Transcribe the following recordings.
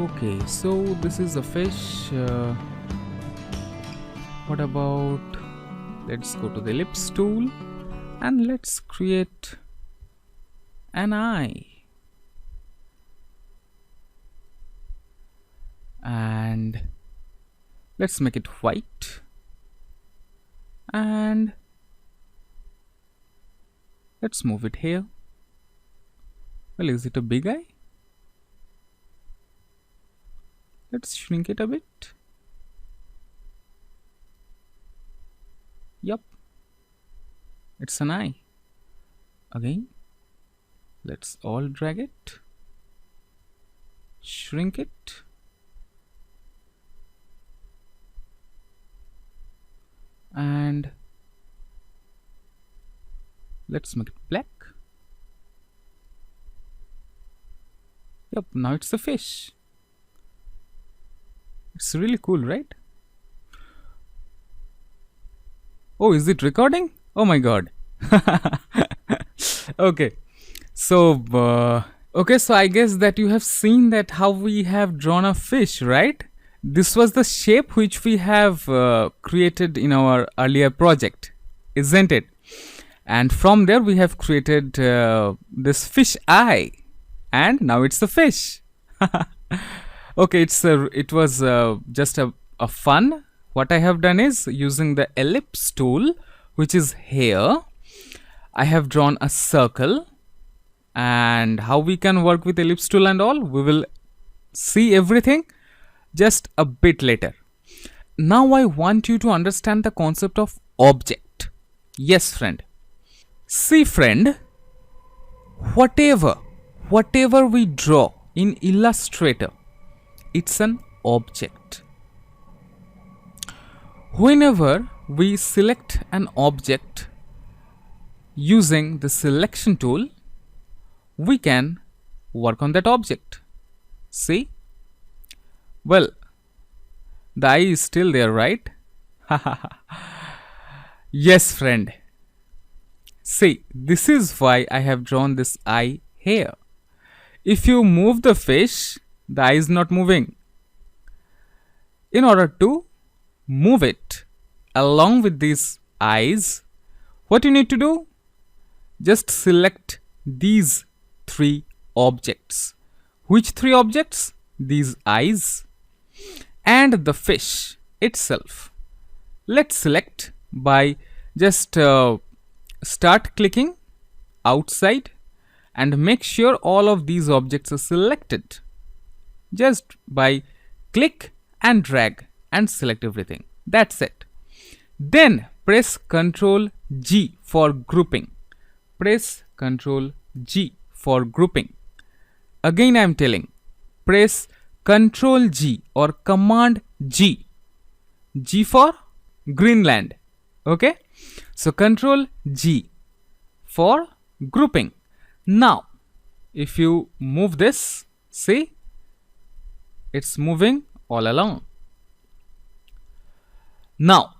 Okay, so this is a fish. What about, let's go to the ellipse tool and let's create an eye. And let's make it white. And let's move it here. Well, is it a big eye? Let's shrink it a bit. Yup, it's an eye. Again, let's all drag it, shrink it, and let's make it black. Yep, now it's a fish. It's really cool, right? Oh, is it recording? Oh my god. Okay, so I guess that you have seen that how we have drawn a fish, right? This was the shape which we have created in our earlier project, isn't it? And from there we have created this fish eye, and now it's a fish. Okay, it was just a fun. What I have done is, using the ellipse tool, which is here, I have drawn a circle. And how we can work with ellipse tool and all, we will see everything just a bit later. Now I want you to understand the concept of object. Yes, friend. See, friend, whatever we draw in Illustrator, it's an object. Whenever we select an object using the selection tool, we can work on that object. See? Well, the eye is still there, right? Yes, friend. See, this is why I have drawn this eye here. If you move the fish, the eye is not moving. In order to move it along with these eyes, what you need to do? Just select these three objects. Which three objects? These eyes and the fish itself. Let's select by just start clicking outside and make sure all of these objects are selected. Just by click and drag and select everything. That's it. Then press Ctrl G for grouping. Press Ctrl G for grouping. Again I am telling, press Ctrl G or Command G. G for Greenland. Okay? So Ctrl G for grouping. Now, if you move this, see, it's moving all along. Now,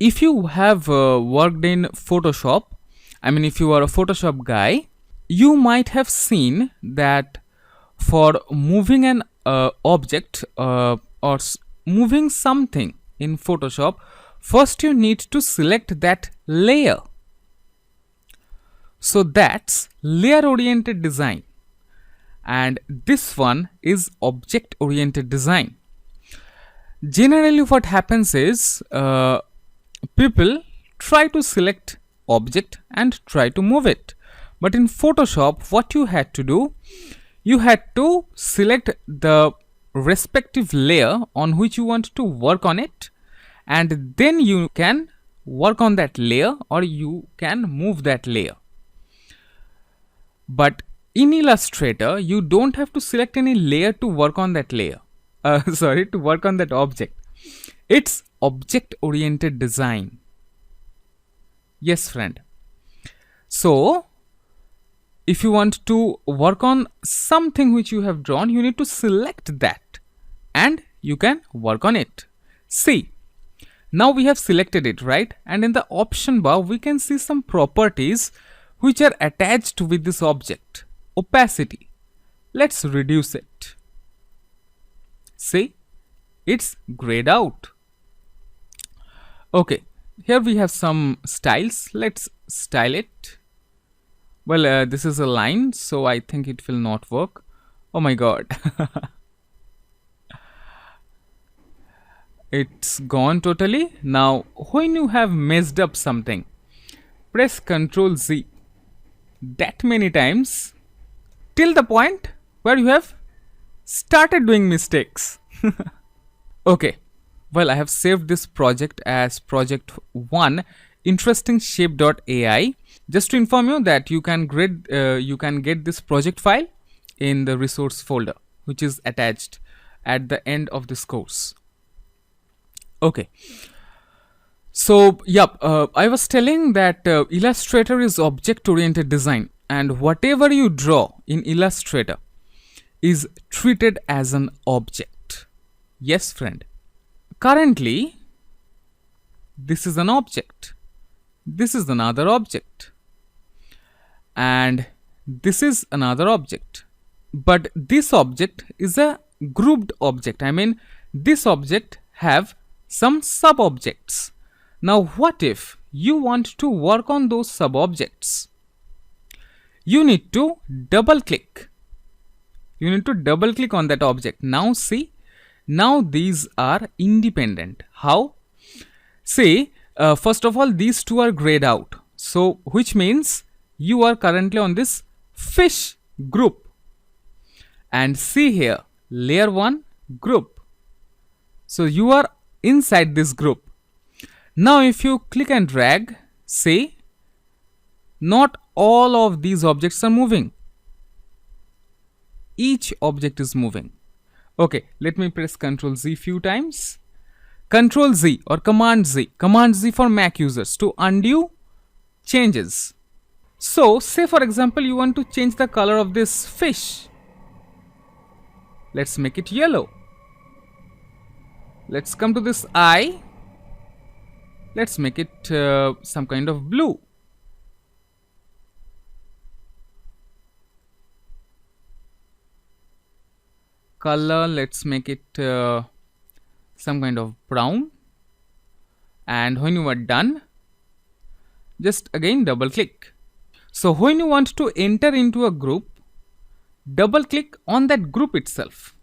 if you have worked in Photoshop, if you are a Photoshop guy, you might have seen that for moving an object or moving something in Photoshop, first you need to select that layer. So that's layer oriented design, and this one is object oriented design. Generally what happens is people try to select object and try to move it, but in Photoshop what you had to do, you had to select the respective layer on which you want to work on it, and then you can work on that layer or you can move that layer. But in Illustrator you don't have to select any layer to work on that layer. To work on that object. It's object oriented design. Yes, friend. So if you want to work on something which you have drawn, you need to select that and you can work on it. See, now we have selected it, right? And in the option bar we can see some properties which are attached with this object. Opacity. Let's reduce it. See, it's grayed out. Okay, here we have some styles. Let's style it. Well, this is a line, so I think it will not work. Oh my god. It's gone totally. Now, when you have messed up something, press Ctrl Z that many times till the point where you have started doing mistakes. Okay, well, I have saved this project as project 1 interesting shape.ai. Just to inform you that you can get this project file in the resource folder, which is attached at the end of this course. Okay, so yep, I was telling that Illustrator is object oriented design, and whatever you draw in Illustrator is treated as an object. Yes, friend. Currently, this is an object, this is another object, and this is another object. But this object is a grouped object. I mean, this object have some sub objects. Now, what if you want to work on those sub objects? You need to double click. You need to double click on that object. Now, see, now these are independent. How? See, first of all, these two are grayed out. So, which means you are currently on this fish group. And see here, layer 1 group. So, you are inside this group. Now, if you click and drag, see, not all of these objects are moving. Each object is moving. Okay, let me press Ctrl Z few times. Ctrl Z or Command Z. Command Z for Mac users to undo changes. So, say for example, you want to change the color of this fish. Let's make it yellow. Let's come to this eye. Let's make it some kind of blue. Color, let's make it some kind of brown. And when you are done, just again double click. So when you want to enter into a group, double click on that group itself.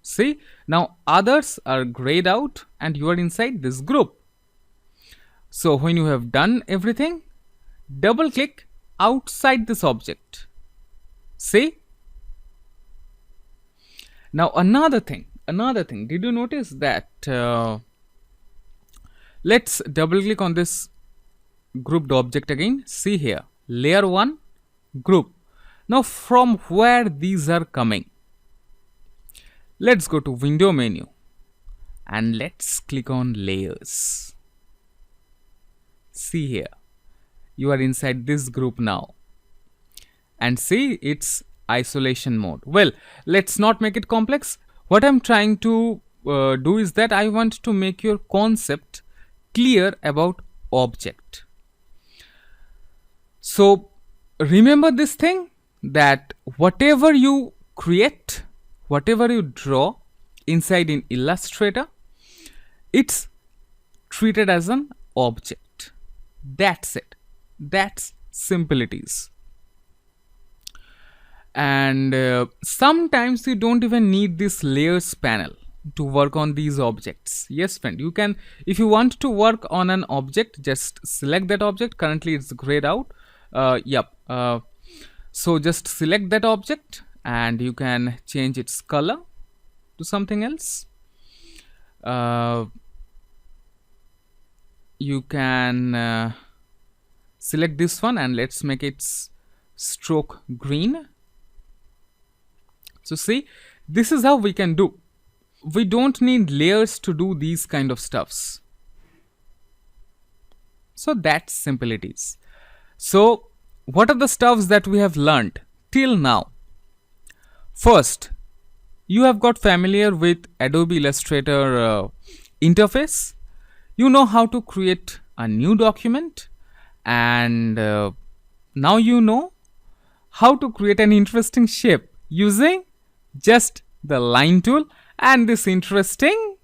See, now others are grayed out and you are inside this group. So when you have done everything, double click outside this object. See? Now another thing, did you notice that let's double click on this grouped object again. See here, layer 1 group. Now from where these are coming, let's go to window menu and let's click on layers. See here, you are inside this group now, and see, it's isolation mode. Well, let's not make it complex. What I'm trying to do is that I want to make your concept clear about object. So remember this thing, that whatever you create, whatever you draw inside in Illustrator, it's treated as an object. That's it. That's simple it is. And sometimes you don't even need this layers panel to work on these objects. Yes, friend, you can, if you want to work on an object, just select that object. Currently it's grayed out. So just select that object and you can change its color to something else. You can select this one and let's make its stroke green. So see, this is how we can do. We don't need layers to do these kind of stuffs. So that's simple it is. So what are the stuffs that we have learned till now? First, you have got familiar with Adobe Illustrator interface. You know how to create a new document, and now you know how to create an interesting shape using just the line tool and this interesting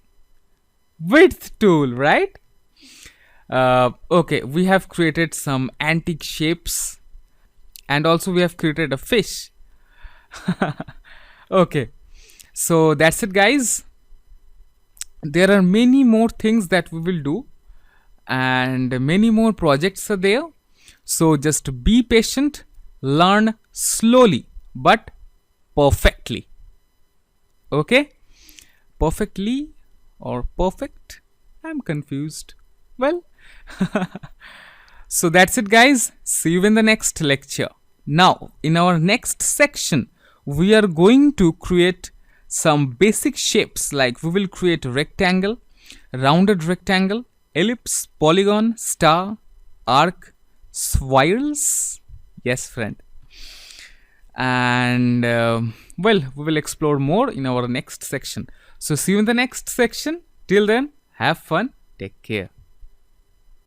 width tool, right? Okay, we have created some antique shapes, and also we have created a fish. Okay, so that's it, guys. There are many more things that we will do, and many more projects are there. So just be patient, learn slowly but perfectly. Okay, perfectly or perfect? I'm confused. Well, so that's it, guys. See you in the next lecture. Now, in our next section, we are going to create some basic shapes, like we will create rectangle, rounded rectangle, ellipse, polygon, star, arc, swirls. Yes, friend. And well, we will explore more in our next section. So, see you in the next section. Till then, have fun. Take care.